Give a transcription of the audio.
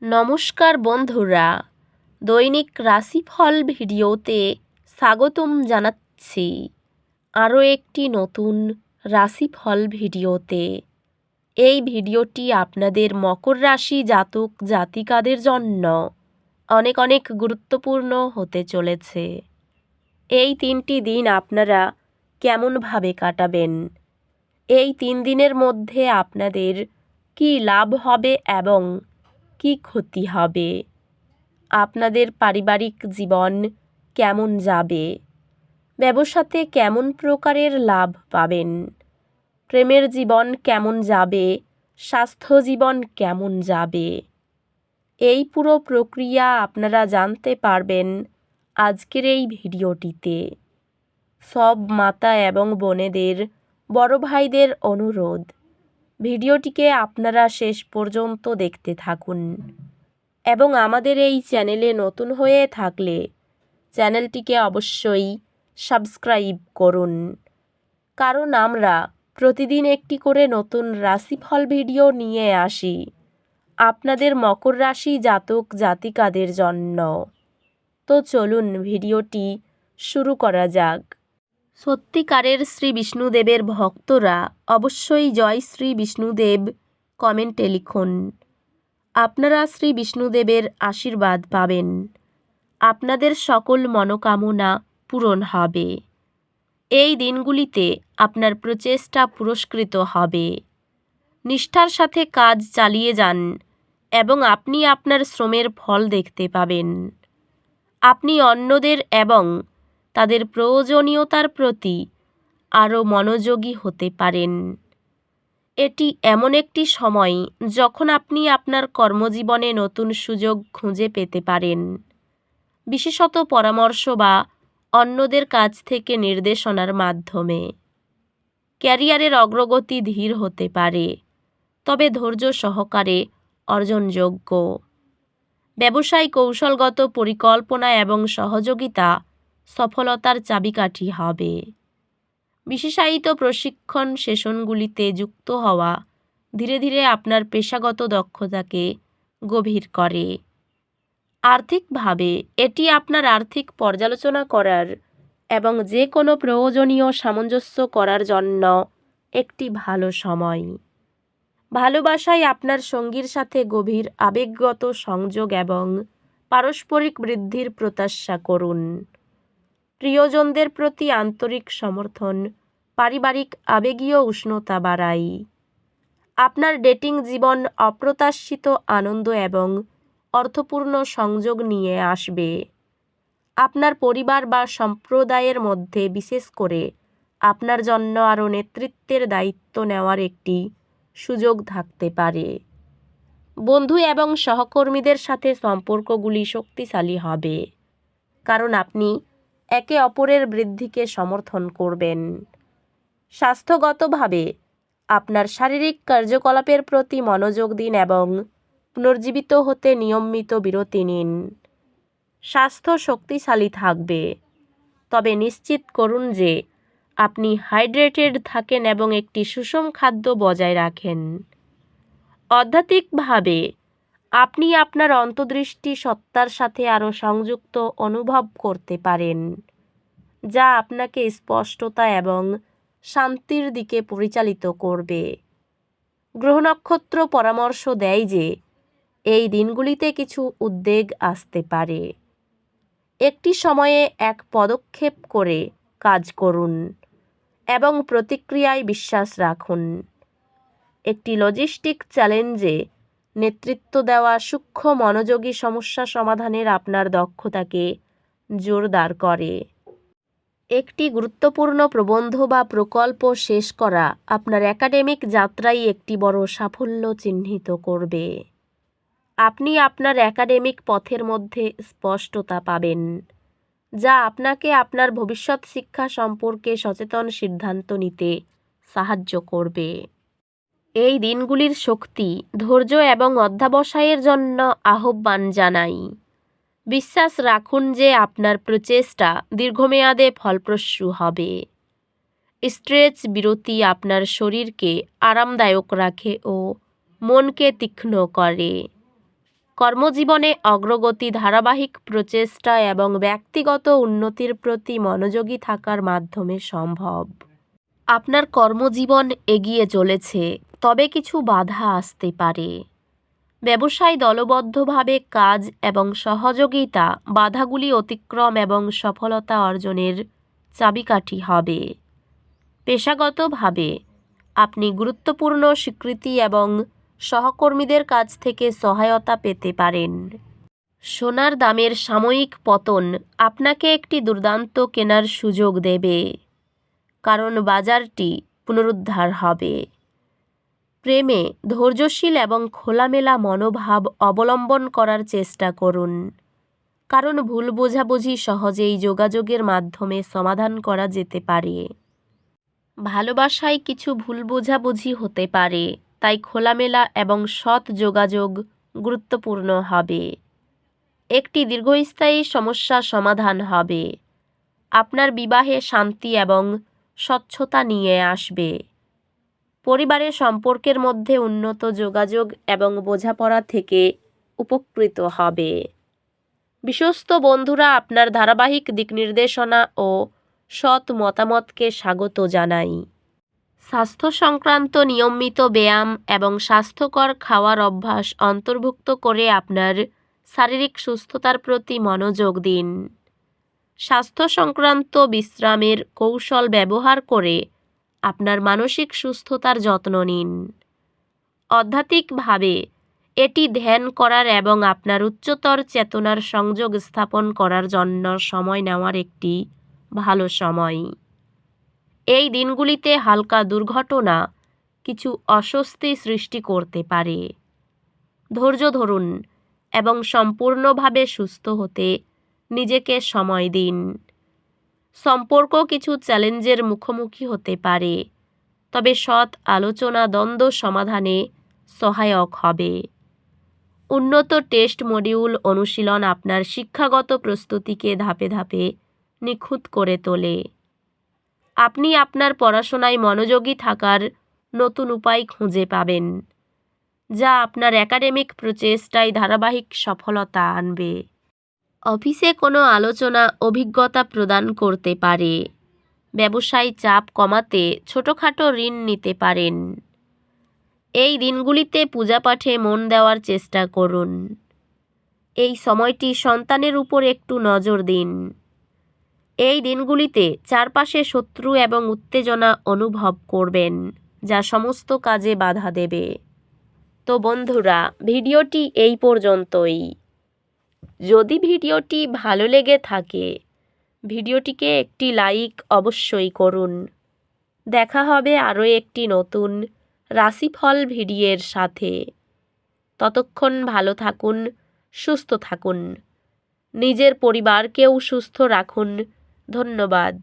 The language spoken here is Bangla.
নমস্কার বন্ধুরা, দৈনিক রাশিফল ভিডিওতে স্বাগতম জানাচ্ছি আরও একটি নতুন রাশিফল ভিডিওতে। এই ভিডিওটি আপনাদের মকর রাশি জাতক জাতিকাদের জন্য অনেক অনেক গুরুত্বপূর্ণ হতে চলেছে। এই 3টি দিন আপনারা কেমনভাবে কাটাবেন, এই 3 দিনের মধ্যে আপনাদের কী লাভ হবে এবং কী ক্ষতি হবে, আপনাদের পারিবারিক জীবন কেমন যাবে, ব্যবসাতে কেমন প্রকারের লাভ পাবেন, প্রেমের জীবন কেমন যাবে, স্বাস্থ্য জীবন কেমন যাবে, এই পুরো প্রক্রিয়া আপনারা জানতে পারবেন আজকের এই ভিডিওটিতে। সব মাতা এবং বোনেদের, বড় ভাইদের অনুরোধ, ভিডিওটিকে আপনারা শেষ পর্যন্ত দেখতে থাকুন এবং আমাদের এই চ্যানেলে নতুন হয়ে থাকলে চ্যানেলটিকে অবশ্যই সাবস্ক্রাইব করুন, কারণ আমরা প্রতিদিন একটি করে নতুন রাশিফল ভিডিও নিয়ে আসি আপনাদের মকর রাশি জাতক জাতিকাদের জন্য। তো চলুন ভিডিওটি শুরু করা যাক। সত্যিকারের শ্রী বিষ্ণুদেবের ভক্তরা অবশ্যই জয় শ্রী বিষ্ণুদেব কমেন্টে লিখুন। আপনারা শ্রী বিষ্ণুদেবের আশীর্বাদ পাবেন, আপনাদের সকল মনোকামনা পূরণ হবে। এই দিনগুলিতে আপনার প্রচেষ্টা পুরস্কৃত হবে। নিষ্ঠার সাথে কাজ চালিয়ে যান এবং আপনি আপনার শ্রমের ফল দেখতে পাবেন। আপনি অন্যদের এবং তাদের প্রয়োজনীয়তার প্রতি আরও মনোযোগী হতে পারেন। এটি এমন একটি সময় যখন আপনি আপনার কর্মজীবনে নতুন সুযোগ খুঁজে পেতে পারেন, বিশেষত পরামর্শ বা অন্যদের কাছ থেকে নির্দেশনার মাধ্যমে। ক্যারিয়ারের অগ্রগতি ধীর হতে পারে, তবে ধৈর্য সহকারে অর্জনযোগ্য। ব্যবসায় কৌশলগত পরিকল্পনা এবং সহযোগিতা সফলতার চাবিকাঠি হবে। বিশেষায়িত প্রশিক্ষণ সেশনগুলিতে যুক্ত হওয়া ধীরে ধীরে আপনার পেশাগত দক্ষতাকে গভীর করে। আর্থিকভাবে এটি আপনার আর্থিক পর্যালোচনা করার এবং যে কোনো প্রয়োজনীয় সামঞ্জস্য করার জন্য একটি ভালো সময়। ভালোবাসায় আপনার সঙ্গীর সাথে গভীর আবেগগত সংযোগ এবং পারস্পরিক বৃদ্ধির প্রত্যাশা করুন। প্রিয়জনদের প্রতি আন্তরিক সমর্থন পারিবারিক আবেগীয় উষ্ণতা বাড়ায়। আপনার ডেটিং জীবন অপ্রত্যাশিত আনন্দ এবং অর্থপূর্ণ সংযোগ নিয়ে আসবে। আপনার পরিবার বা সম্প্রদায়ের মধ্যে বিশেষ করে আপনার জন্য আরও নেতৃত্বের দায়িত্ব নেওয়ার একটি সুযোগ থাকতে পারে। বন্ধু এবং সহকর্মীদের সাথে সম্পর্কগুলি শক্তিশালী হবে, কারণ আপনি একে অপরের বৃদ্ধিকে সমর্থন করবেন। স্বাস্থ্যগতভাবে আপনার শারীরিক কার্যকলাপের প্রতি মনোযোগ দিন এবং পুনর্জীবিত হতে নিয়মিত বিরতি নিন। স্বাস্থ্য শক্তিশালী থাকবে, তবে নিশ্চিত করুন যে আপনি হাইড্রেটেড থাকেন এবং একটি সুষম খাদ্য বজায় রাখেন। আধ্যাত্মিকভাবে আপনি আপনার অন্তর্দৃষ্টি সত্তার সাথে আরও সংযুক্ত অনুভব করতে পারেন, যা আপনাকে স্পষ্টতা এবং শান্তির দিকে পরিচালিত করবে। গ্রহ নক্ষত্র পরামর্শ দেয় যে এই দিনগুলিতে কিছু উদ্বেগ আসতে পারে। একটি সময়ে এক পদক্ষেপ করে কাজ করুন এবং প্রতিক্রিয়ায় বিশ্বাস রাখুন। একটি লজিস্টিক চ্যালেঞ্জে নেতৃত্ব দেওয়া সূক্ষ্ম মনোযোগী সমস্যা সমাধানের আপনার দক্ষতাকে জোরদার করে। একটি গুরুত্বপূর্ণ প্রবন্ধ বা প্রকল্প শেষ করা আপনার একাডেমিক যাত্রায় একটি বড় সাফল্য চিহ্নিত করবে। আপনি আপনার একাডেমিক পথের মধ্যে স্পষ্টতা পাবেন, যা আপনাকে আপনার ভবিষ্যৎ শিক্ষা সম্পর্কে সচেতন সিদ্ধান্ত নিতে সাহায্য করবে। এই দিনগুলির শক্তি, ধৈর্য এবং অধ্যবসায়ের জন্য আহ্বান জানাই। বিশ্বাস রাখুন যে আপনার প্রচেষ্টা দীর্ঘমেয়াদে ফলপ্রসূ হবে। স্ট্রেচ বিরতি আপনার শরীরকে আরামদায়ক রাখে ও মনকে তীক্ষ্ণ করে। কর্মজীবনে অগ্রগতি ধারাবাহিক প্রচেষ্টা এবং ব্যক্তিগত উন্নতির প্রতি মনোযোগী থাকার মাধ্যমে সম্ভব। আপনার কর্মজীবন এগিয়ে চলেছে, তবে কিছু বাধা আসতে পারে। ব্যবসায় দলবদ্ধভাবে কাজ এবং সহযোগিতা বাধাগুলি অতিক্রম এবং সফলতা অর্জনের চাবিকাঠি হবে। পেশাগতভাবে আপনি গুরুত্বপূর্ণ স্বীকৃতি এবং সহকর্মীদের কাছ থেকে সহায়তা পেতে পারেন। সোনার দামের সাময়িক পতন আপনাকে একটি দুর্দান্ত কেনার সুযোগ দেবে, কারণ বাজারটি পুনরুদ্ধার হবে। প্রেমে ধৈর্যশীল এবং খোলামেলা মনোভাব অবলম্বন করার চেষ্টা করুন, কারণ ভুল বোঝাবুঝি সহজেই যোগাযোগের মাধ্যমে সমাধান করা যেতে পারে। ভালোবাসায় কিছু ভুল বোঝাবুঝি হতে পারে, তাই খোলামেলা এবং সৎ যোগাযোগ গুরুত্বপূর্ণ হবে। একটি দীর্ঘস্থায়ী সমস্যা সমাধান হবে। আপনার বিবাহে শান্তি এবং স্বচ্ছতা নিয়ে আসবে। পরিবারের সম্পর্কের মধ্যে উন্নত যোগাযোগ এবং বোঝাপড়া থেকে উপকৃত হবে। বিশ্বস্ত বন্ধুরা আপনার ধারাবাহিক দিকনির্দেশনা ও সৎ মতামতকে স্বাগত জানাই। স্বাস্থ্য সংক্রান্ত নিয়মিত ব্যায়াম এবং স্বাস্থ্যকর খাওয়ার অভ্যাস অন্তর্ভুক্ত করে আপনার শারীরিক সুস্থতার প্রতি মনোযোগ দিন। স্বাস্থ্য সংক্রান্ত বিশ্রামের কৌশল ব্যবহার করে আপনার মানসিক সুস্থতার যত্ন নিন। আধ্যাত্মিকভাবে এটি ধ্যান করার এবং আপনার উচ্চতর চেতনার সংযোগ স্থাপন করার জন্য সময় নেওয়ার একটি ভালো সময়। এই দিনগুলিতে হালকা দুর্ঘটনা কিছু অস্বস্তি সৃষ্টি করতে পারে। ধৈর্য ধরুন এবং সম্পূর্ণভাবে সুস্থ হতে নিজেকে সময় দিন। সম্পর্ক কিছু চ্যালেঞ্জের মুখোমুখি হতে পারে, তবে সৎ আলোচনা দ্বন্দ্ব সমাধানে সহায়ক হবে। উন্নত টেস্ট মডিউল অনুশীলন আপনার শিক্ষাগত প্রস্তুতিকে ধাপে ধাপে নিখুঁত করে তোলে। আপনি আপনার পড়াশোনায় মনোযোগী থাকার নতুন উপায় খুঁজে পাবেন, যা আপনার একাডেমিক প্রচেষ্টায় ধারাবাহিক সফলতা আনবে। অফিসে কোনো আলোচনা অভিজ্ঞতা প্রদান করতে পারে। ব্যবসায় চাপ কমাতে ছোটোখাটো ঋণ নিতে পারেন। এই দিনগুলিতে পূজাপাঠে মন দেওয়ার চেষ্টা করুন। এই সময়টি সন্তানের উপর একটু নজর দিন। এই দিনগুলিতে চারপাশে শত্রু এবং উত্তেজনা অনুভব করবেন, যা সমস্ত কাজে বাধা দেবে। তো বন্ধুরা, ভিডিওটি এই পর্যন্তই। যদি ভিডিওটি ভালো লেগে থাকে, ভিডিওটিকে একটি লাইক অবশ্যই করুন। দেখা হবে আরও একটি নতুন রাশিফল ভিডিওর সাথে। ততক্ষণ ভালো থাকুন, সুস্থ থাকুন, নিজের পরিবারকেও সুস্থ রাখুন। ধন্যবাদ।